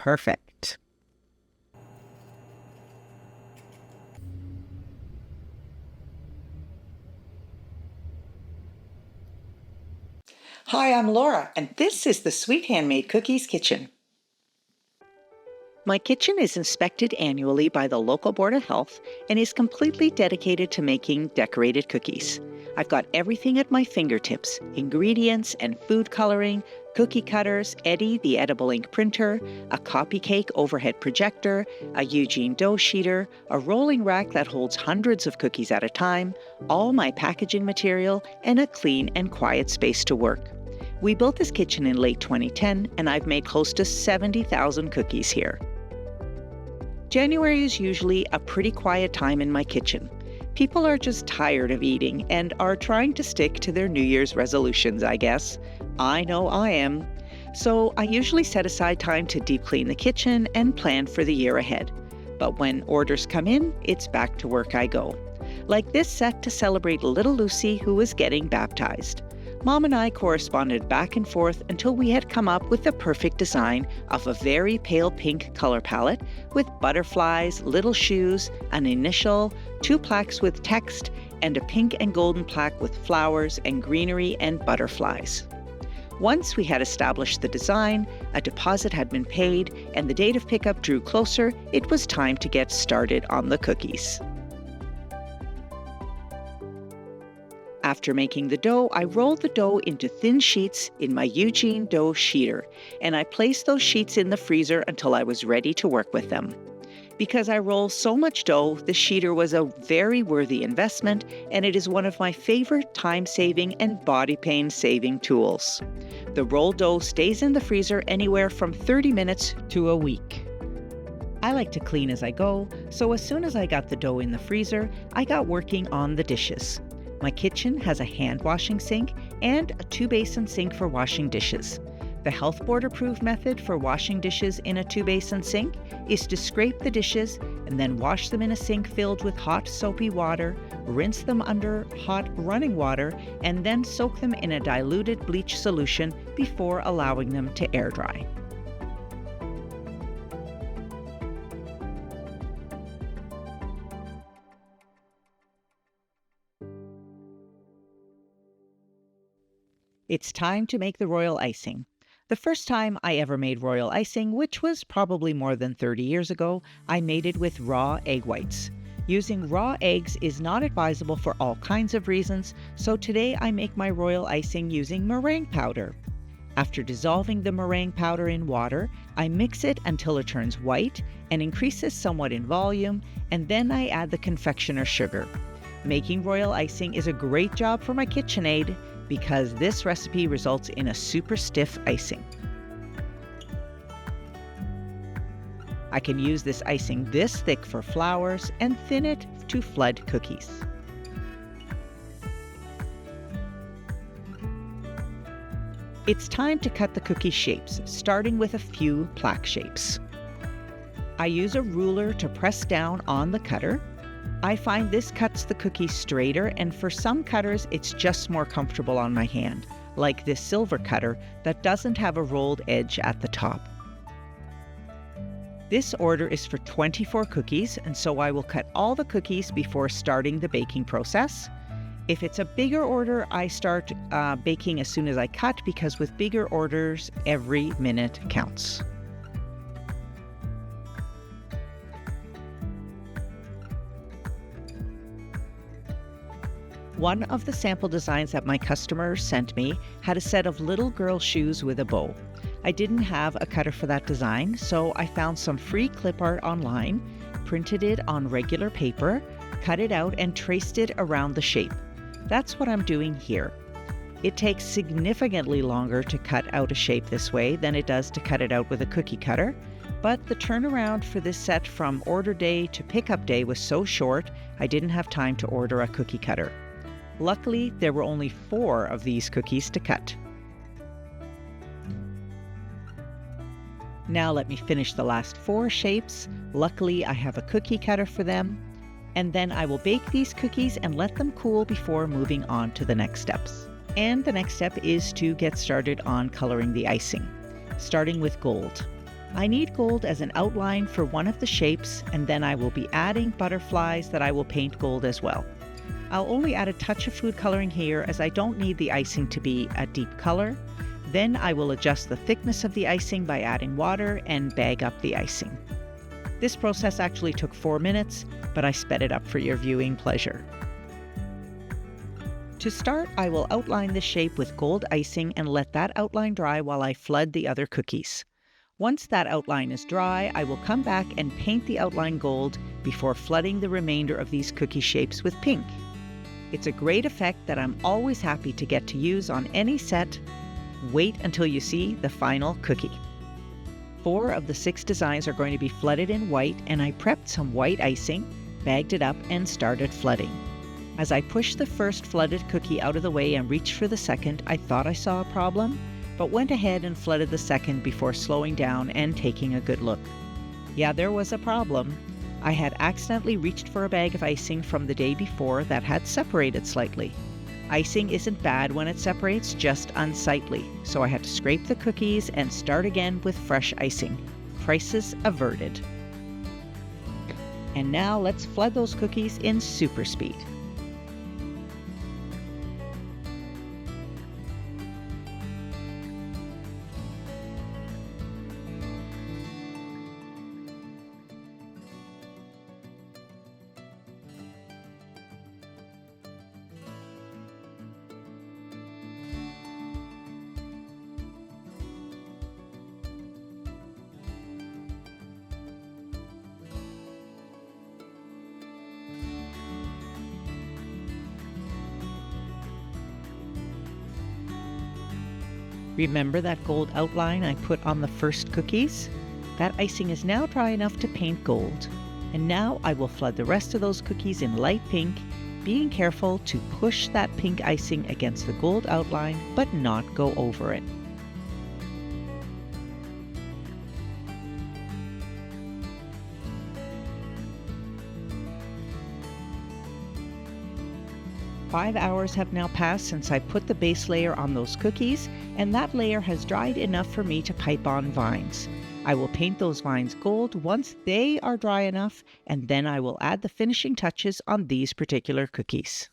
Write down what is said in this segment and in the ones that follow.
perfect. Hi, I'm Laura, and this is the Sweet Handmade Cookies kitchen. My kitchen is inspected annually by the local Board of Health and is completely dedicated to making decorated cookies. I've got everything at my fingertips: ingredients and food coloring, cookie cutters, Eddie the edible ink printer, a copy cake overhead projector, a Eugene dough sheeter, a rolling rack that holds hundreds of cookies at a time, all my packaging material, and a clean and quiet space to work. We built this kitchen in late 2010, and I've made close to 70,000 cookies here. January is usually a pretty quiet time in my kitchen. People are just tired of eating and are trying to stick to their New Year's resolutions, I guess. I know I am. So I usually set aside time to deep clean the kitchen and plan for the year ahead. But when orders come in, it's back to work I go. Like this set to celebrate little Lucy, who was getting baptized. Mom and I corresponded back and forth until we had come up with the perfect design of a very pale pink color palette with butterflies, little shoes, an initial, 2 plaques with text, and a pink and golden plaque with flowers and greenery and butterflies. Once we had established the design, a deposit had been paid, and the date of pickup drew closer, it was time to get started on the cookies. After making the dough, I rolled the dough into thin sheets in my Eugene dough sheeter, and I placed those sheets in the freezer until I was ready to work with them. Because I roll so much dough, the sheeter was a very worthy investment, and it is one of my favorite time-saving and body pain-saving tools. The rolled dough stays in the freezer anywhere from 30 minutes to a week. I like to clean as I go, so as soon as I got the dough in the freezer, I got working on the dishes. My kitchen has a hand washing sink and a 2-basin sink for washing dishes. The Health Board approved method for washing dishes in a 2-basin sink is to scrape the dishes and then wash them in a sink filled with hot soapy water, rinse them under hot running water, and then soak them in a diluted bleach solution before allowing them to air dry. It's time to make the royal icing. The first time I ever made royal icing, which was probably more than 30 years ago, I made it with raw egg whites. Using raw eggs is not advisable for all kinds of reasons, so today I make my royal icing using meringue powder. After dissolving the meringue powder in water, I mix it until it turns white and increases somewhat in volume, and then I add the confectioner sugar. Making royal icing is a great job for my KitchenAid because this recipe results in a super stiff icing. I can use this icing this thick for flowers and thin it to flood cookies. It's time to cut the cookie shapes, starting with a few plaque shapes. I use a ruler to press down on the cutter. I find this cuts the cookie straighter, and for some cutters, it's just more comfortable on my hand, like this silver cutter that doesn't have a rolled edge at the top. This order is for 24 cookies, and so I will cut all the cookies before starting the baking process. If it's a bigger order, I start baking as soon as I cut, because with bigger orders, every minute counts. One of the sample designs that my customer sent me had a set of little girl shoes with a bow. I didn't have a cutter for that design, so I found some free clip art online, printed it on regular paper, cut it out, and traced it around the shape. That's what I'm doing here. It takes significantly longer to cut out a shape this way than it does to cut it out with a cookie cutter, but the turnaround for this set from order day to pickup day was so short, I didn't have time to order a cookie cutter. Luckily, there were only 4 of these cookies to cut. Now let me finish the last 4 shapes. Luckily, I have a cookie cutter for them. And then I will bake these cookies and let them cool before moving on to the next steps. And the next step is to get started on coloring the icing, starting with gold. I need gold as an outline for one of the shapes, and then I will be adding butterflies that I will paint gold as well. I'll only add a touch of food coloring here as I don't need the icing to be a deep color. Then I will adjust the thickness of the icing by adding water and bag up the icing. This process actually took 4 minutes, but I sped it up for your viewing pleasure. To start, I will outline the shape with gold icing and let that outline dry while I flood the other cookies. Once that outline is dry, I will come back and paint the outline gold before flooding the remainder of these cookie shapes with pink. It's a great effect that I'm always happy to get to use on any set. Wait until you see the final cookie. 4 of the 6 designs are going to be flooded in white, and I prepped some white icing, bagged it up, and started flooding. As I pushed the first flooded cookie out of the way and reached for the second, I thought I saw a problem, but went ahead and flooded the second before slowing down and taking a good look. Yeah, there was a problem. I had accidentally reached for a bag of icing from the day before that had separated slightly. Icing isn't bad when it separates, just unsightly, so I had to scrape the cookies and start again with fresh icing. Crisis averted. And now let's flood those cookies in super speed. Remember that gold outline I put on the first cookies? That icing is now dry enough to paint gold. And now I will flood the rest of those cookies in light pink, being careful to push that pink icing against the gold outline but not go over it. Five hours have now passed since I put the base layer on those cookies, and that layer has dried enough for me to pipe on vines. I will paint those vines gold once they are dry enough, and then I will add the finishing touches on these particular cookies.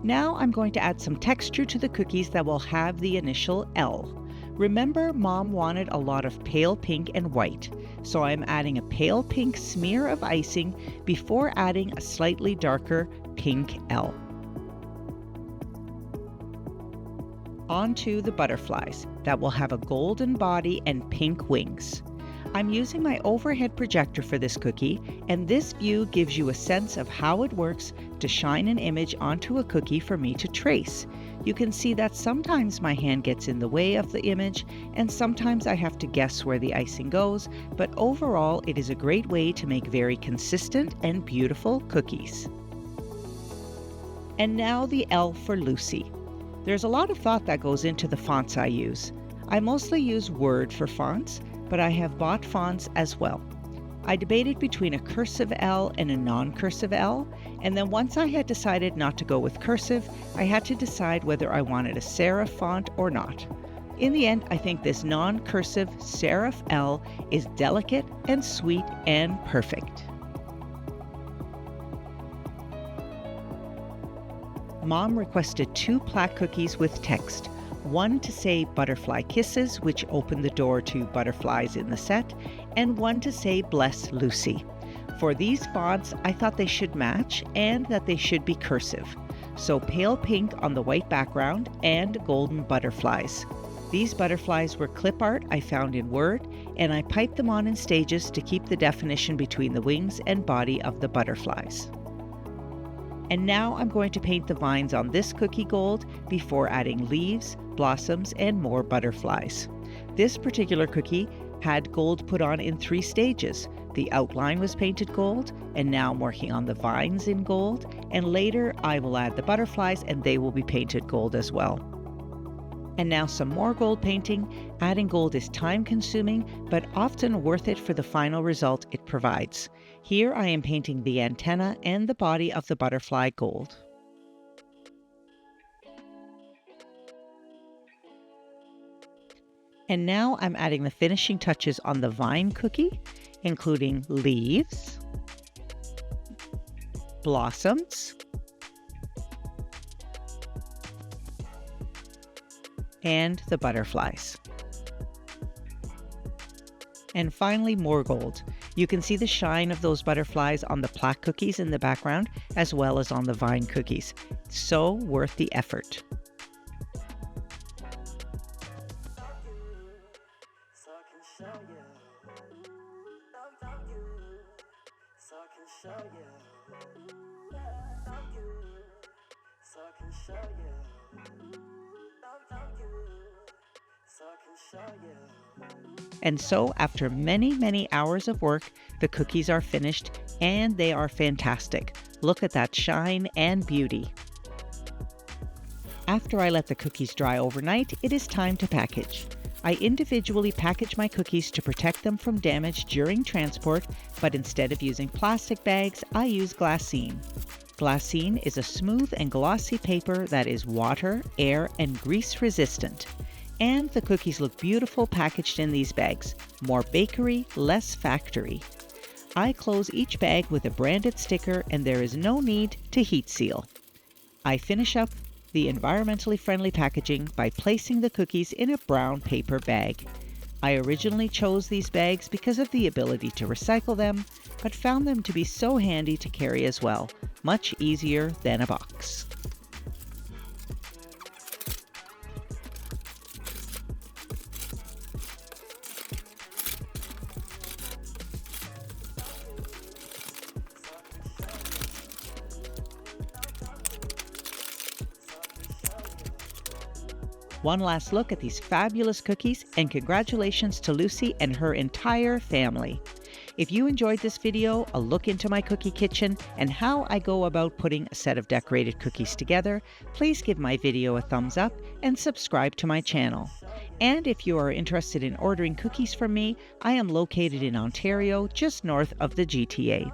Now I'm going to add some texture to the cookies that will have the initial L. Remember, Mom wanted a lot of pale pink and white, so I'm adding a pale pink smear of icing before adding a slightly darker pink L. Onto the butterflies that will have a golden body and pink wings. I'm using my overhead projector for this cookie, and this view gives you a sense of how it works to shine an image onto a cookie for me to trace. You can see that sometimes my hand gets in the way of the image, and sometimes I have to guess where the icing goes, but overall it is a great way to make very consistent and beautiful cookies. And now the L for Lucy. There's a lot of thought that goes into the fonts I use. I mostly use Word for fonts, but I have bought fonts as well. I debated between a cursive L and a non-cursive L, and then once I had decided not to go with cursive, I had to decide whether I wanted a serif font or not. In the end, I think this non-cursive serif L is delicate and sweet and perfect. Mom requested 2 plaque cookies with text. One to say Butterfly Kisses, which opened the door to butterflies in the set, and one to say Bless Lucy. For these fonts, I thought they should match and that they should be cursive. So pale pink on the white background and golden butterflies. These butterflies were clip art I found in Word, and I piped them on in stages to keep the definition between the wings and body of the butterflies. And now I'm going to paint the vines on this cookie gold before adding leaves, blossoms, and more butterflies. This particular cookie had gold put on in 3 stages. The outline was painted gold, and now I'm working on the vines in gold, and later I will add the butterflies and they will be painted gold as well. And now some more gold painting. Adding gold is time consuming, but often worth it for the final result it provides. Here I am painting the antenna and the body of the butterfly gold. And now I'm adding the finishing touches on the vine cookie, including leaves, blossoms, and the butterflies. And finally, more gold. You can see the shine of those butterflies on the plaque cookies in the background, as well as on the vine cookies. So worth the effort. And so, after many hours of work, the cookies are finished and they are fantastic. Look at that shine and beauty. After I let the cookies dry overnight, it is time to package. I individually package my cookies to protect them from damage during transport, but instead of using plastic bags, I use glassine. Glassine is a smooth and glossy paper that is water, air, and grease resistant. And the cookies look beautiful packaged in these bags. More bakery, less factory. I close each bag with a branded sticker and there is no need to heat seal. I finish up the environmentally friendly packaging by placing the cookies in a brown paper bag. I originally chose these bags because of the ability to recycle them, but found them to be so handy to carry as well, much easier than a box. One last look at these fabulous cookies, and congratulations to Lucy and her entire family. If you enjoyed this video, a look into my cookie kitchen and how I go about putting a set of decorated cookies together, please give my video a thumbs up and subscribe to my channel. And if you are interested in ordering cookies from me, I am located in Ontario, just north of the GTA.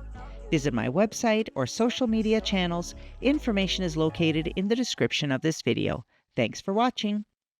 Visit my website or social media channels. Information is located in the description of this video. Thanks for watching.